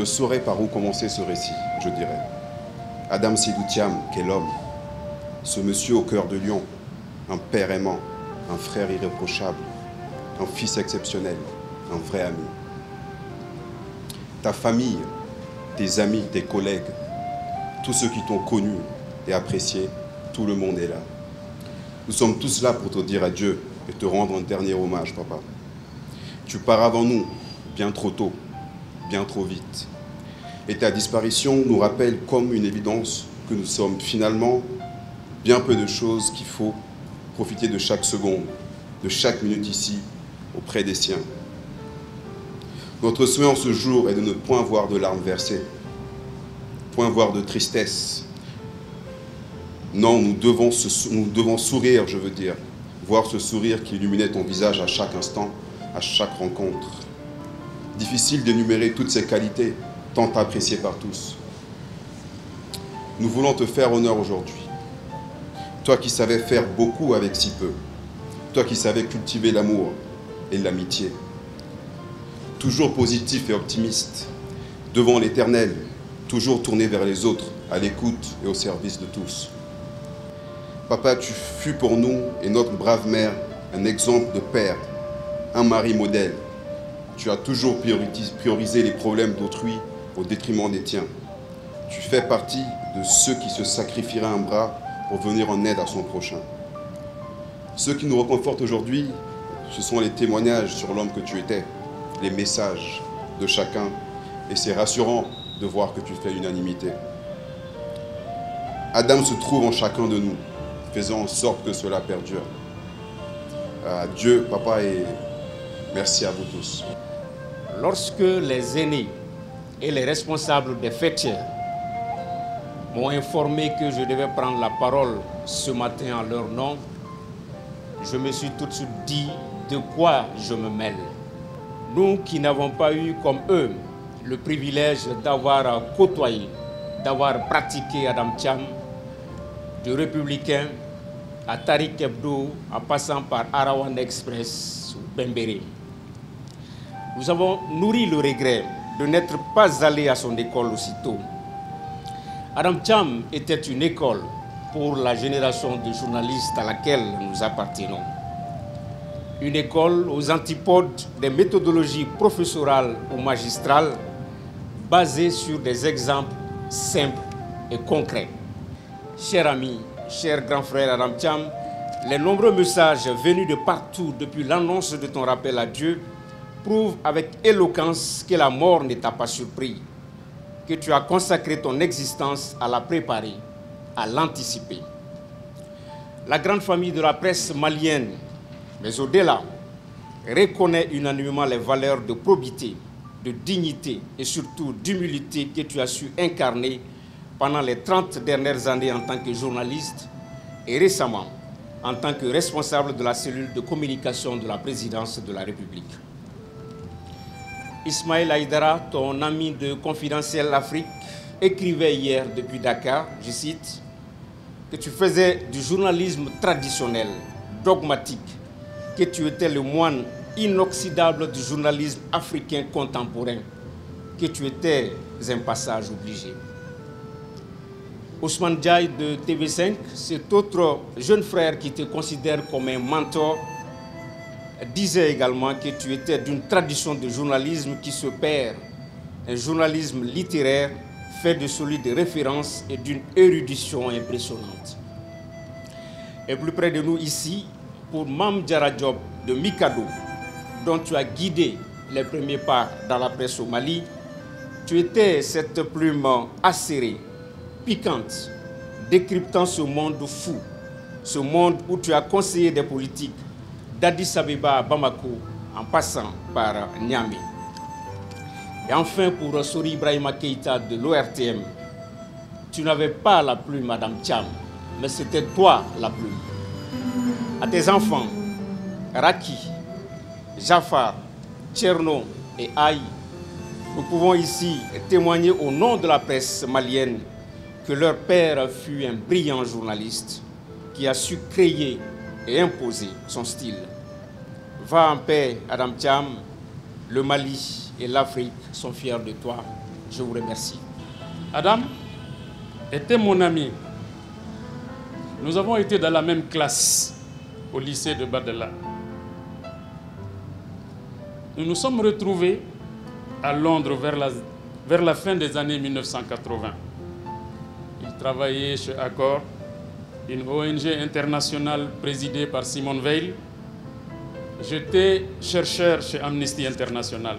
saurais par où commencer ce récit, je dirais. Adam Seydou Thiam, quel homme. Ce monsieur au cœur de lion, un père aimant, un frère irréprochable, un fils exceptionnel, un vrai ami. Ta famille, tes amis, tes collègues, tous ceux qui t'ont connu et apprécié, tout le monde est là. Nous sommes tous là pour te dire adieu et te rendre un dernier hommage, papa. Tu pars avant nous, bien trop tôt, bien trop vite. Et ta disparition nous rappelle comme une évidence que nous sommes finalement bien peu de choses qu'il faut profiter de chaque seconde, de chaque minute ici, auprès des siens. Notre souhait en ce jour est de ne point voir de larmes versées, point voir de tristesse. Non, nous devons sourire, je veux dire, voir ce sourire qui illuminait ton visage à chaque instant, à chaque rencontre. Difficile d'énumérer toutes ces qualités, tant appréciées par tous. Nous voulons te faire honneur aujourd'hui. Toi qui savais faire beaucoup avec si peu. Toi qui savais cultiver l'amour et l'amitié. Toujours positif et optimiste, devant l'Éternel, toujours tourné vers les autres, à l'écoute et au service de tous. Papa, tu fus pour nous et notre brave mère un exemple de père, un mari modèle. Tu as toujours priorisé les problèmes d'autrui au détriment des tiens. Tu fais partie de ceux qui se sacrifieraient un bras pour venir en aide à son prochain. Ce qui nous réconforte aujourd'hui, ce sont les témoignages sur l'homme que tu étais, les messages de chacun, et c'est rassurant de voir que tu fais l'unanimité. Adam se trouve en chacun de nous, faisant en sorte que cela perdure. Adieu, papa, et merci à vous tous. Lorsque les aînés et les responsables des fêtières m'ont informé que je devais prendre la parole ce matin en leur nom, je me suis tout de suite dit de quoi je me mêle. Nous qui n'avons pas eu comme eux le privilège d'avoir côtoyé, d'avoir pratiqué Adam Thiam, de Républicain à Tariq Hebdo, en passant par Arawan Express ou Bembéré. Nous avons nourri le regret de n'être pas allé à son école aussitôt. Adam Thiam était une école pour la génération de journalistes à laquelle nous appartenons. Une école aux antipodes des méthodologies professorales ou magistrales basées sur des exemples simples et concrets. Chers amis, cher grand frère Adam Thiam, les nombreux messages venus de partout depuis l'annonce de ton rappel à Dieu prouvent avec éloquence que la mort ne t'a pas surpris, que tu as consacré ton existence à la préparer, à l'anticiper. La grande famille de la presse malienne, mais au-delà, reconnaît unanimement les valeurs de probité, de dignité et surtout d'humilité que tu as su incarner pendant les 30 dernières années en tant que journaliste et récemment en tant que responsable de la cellule de communication de la présidence de la République. Ismaël Haïdara, ton ami de Confidentiel Afrique, écrivait hier depuis Dakar, je cite, que tu faisais du journalisme traditionnel, dogmatique, que tu étais le moine inoxydable du journalisme africain contemporain, que tu étais un passage obligé. Ousmane Diaye de TV5, cet autre jeune frère qui te considère comme un mentor, disait également que tu étais d'une tradition de journalisme qui se perd, un journalisme littéraire fait de solides références et d'une érudition impressionnante. Et plus près de nous ici, pour Mam Diarra Diop de Mikado, dont tu as guidé les premiers pas dans la presse au Mali, tu étais cette plume acérée, piquante, décryptant ce monde fou, ce monde où tu as conseillé des politiques d'Addis Abeba à Bamako, en passant par Niamey. Et enfin, pour Sori Ibrahima Keïta de l'ORTM, tu n'avais pas la plume, Madame Thiam, mais c'était toi la plume. À tes enfants, Raki, Jafar, Tcherno et Aïe, nous pouvons ici témoigner au nom de la presse malienne que leur père fut un brillant journaliste qui a su créer et imposer son style. Va en paix, Adam Thiam, le Mali et l'Afrique sont fiers de toi. Je vous remercie. Adam était mon ami. Nous avons été dans la même classe au lycée de Badela. Nous nous sommes retrouvés à Londres vers la fin des années 1980. Il travaillait chez Accor, une ONG internationale présidée par Simone Veil. J'étais chercheur chez Amnesty International,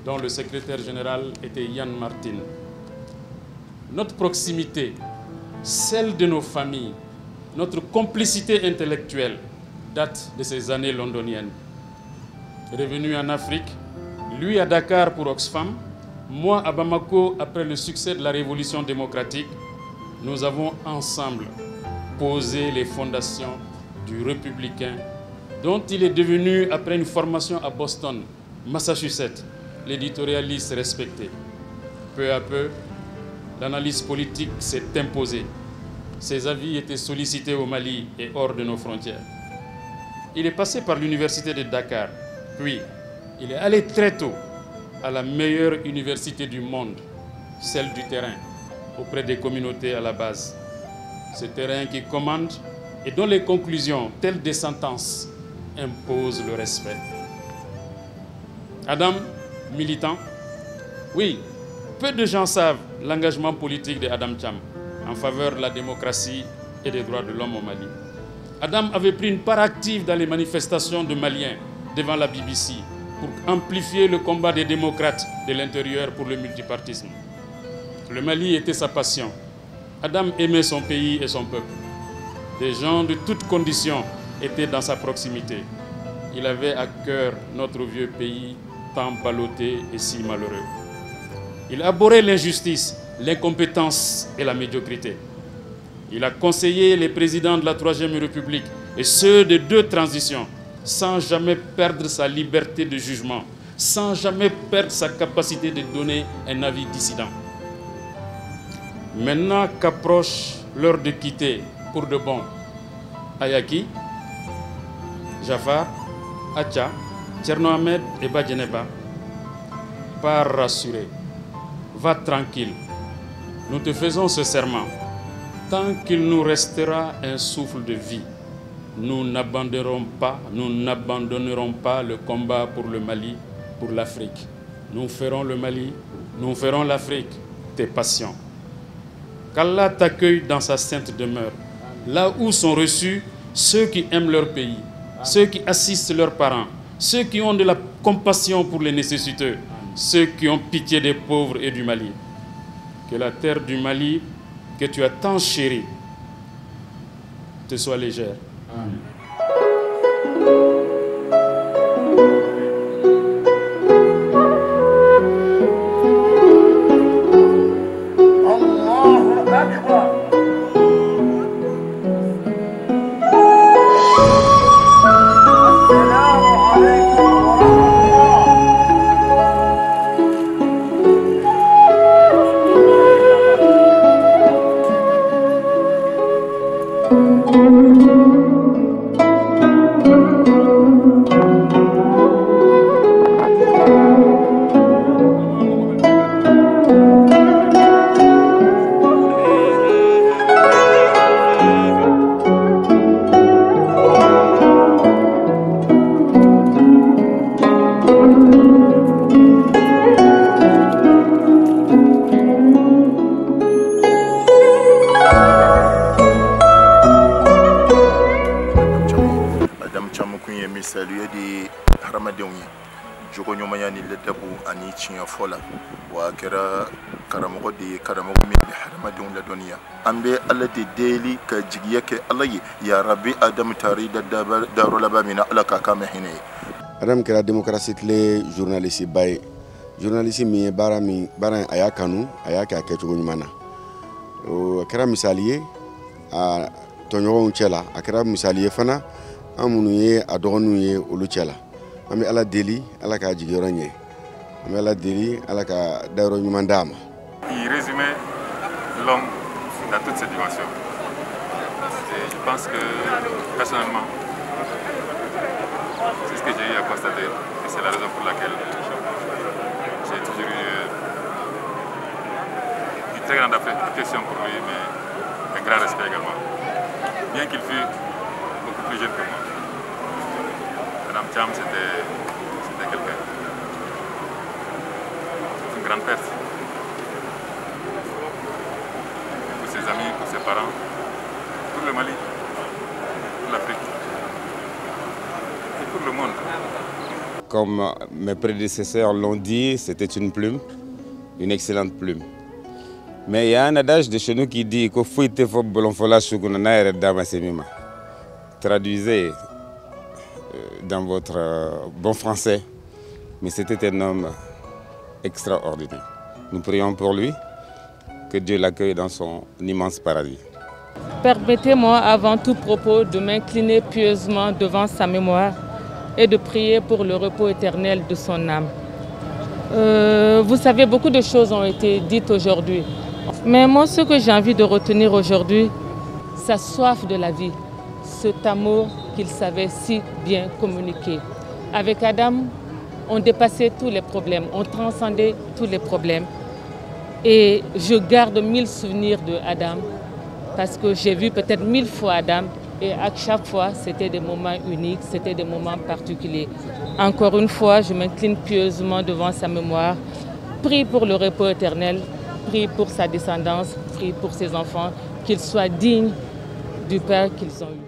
dont le secrétaire général était Yann Martin. Notre proximité, celle de nos familles, notre complicité intellectuelle date de ces années londoniennes. Revenu en Afrique, lui à Dakar pour Oxfam, moi à Bamako après le succès de la révolution démocratique, nous avons ensemble posé les fondations du Républicain, dont il est devenu, après une formation à Boston, Massachusetts, l'éditorialiste respecté. Peu à peu, l'analyse politique s'est imposée. Ses avis étaient sollicités au Mali et hors de nos frontières. Il est passé par l'université de Dakar, puis il est allé très tôt à la meilleure université du monde, celle du terrain, auprès des communautés à la base. Ce terrain qui commande et dont les conclusions, telles des sentences, imposent le respect. Adam, militant, oui, peu de gens savent l'engagement politique de Adam Thiam en faveur de la démocratie et des droits de l'homme au Mali. Adam avait pris une part active dans les manifestations de Maliens devant la BBC pour amplifier le combat des démocrates de l'intérieur pour le multipartisme. Le Mali était sa passion. Adam aimait son pays et son peuple. Des gens de toutes conditions étaient dans sa proximité. Il avait à cœur notre vieux pays, tant ballotté et si malheureux. Il abhorrait l'injustice, l'incompétence et la médiocrité. Il a conseillé les présidents de la Troisième République et ceux de 2 transitions sans jamais perdre sa liberté de jugement, sans jamais perdre sa capacité de donner un avis dissident. Maintenant qu'approche l'heure de quitter pour de bon, Ayaki, Jafar, Acha, Tcherno Ahmed et Badjeneba, pars rassuré, va tranquille. Nous te faisons ce serment. Tant qu'il nous restera un souffle de vie, nous n'abandonnerons pas le combat pour le Mali, pour l'Afrique. Nous ferons le Mali, nous ferons l'Afrique, tes passions. Qu'Allah t'accueille dans sa sainte demeure, là où sont reçus ceux qui aiment leur pays, ceux qui assistent leurs parents, ceux qui ont de la compassion pour les nécessiteux, ceux qui ont pitié des pauvres et du Mali. Que la terre du Mali, que tu as tant chérie, te soit légère. Amen. fola wa kera karamogo de karamogo min bi hadamadin la duniya ambe alla de deli ka jigiya ke allahi ya rabbi adam tari da daru laba min alla ka kama hine adam kera démocratie le journaliste bay journaliste mi bara aya kanu aya ka ke to nyumana o kera misaliye a tonyo chela akera misaliye fana amunu ye adonu ye olu chela ami ala deli ala ka jigiro nye ami ala deli ala ka dairo nyumandama. Il résumait l'homme dans toutes ses dimensions. Et je pense que personnellement c'est ce que j'ai eu à constater et c'est la raison pour laquelle j'ai toujours eu très grande affection pour lui, mais un grand respect également. Bien qu'il fût beaucoup plus jeune que moi. Madame Thiam, c'était quelqu'un. C'est une grande perte. Pour ses amis, pour ses parents, pour le Mali, pour l'Afrique et pour le monde. Comme mes prédécesseurs l'ont dit, c'était une plume, une excellente plume. Mais il y a un adage de chez nous qui dit que traduisez dans votre bon français, mais c'était un homme extraordinaire. Nous prions pour lui, que Dieu l'accueille dans son immense paradis. Permettez-moi avant tout propos de m'incliner pieusement devant sa mémoire et de prier pour le repos éternel de son âme. Vous savez, beaucoup de choses ont été dites aujourd'hui. Mais moi, ce que j'ai envie de retenir aujourd'hui, sa soif de la vie, cet amour qu'il savait si bien communiquer. Avec Adam, on dépassait tous les problèmes, on transcendait tous les problèmes. Et je garde 1000 souvenirs de Adam, parce que j'ai vu peut-être 1000 fois Adam, et à chaque fois, c'était des moments uniques, c'était des moments particuliers. Encore une fois, je m'incline pieusement devant sa mémoire, prie pour le repos éternel, prie pour sa descendance, prie pour ses enfants, qu'ils soient dignes du Père qu'ils ont eu.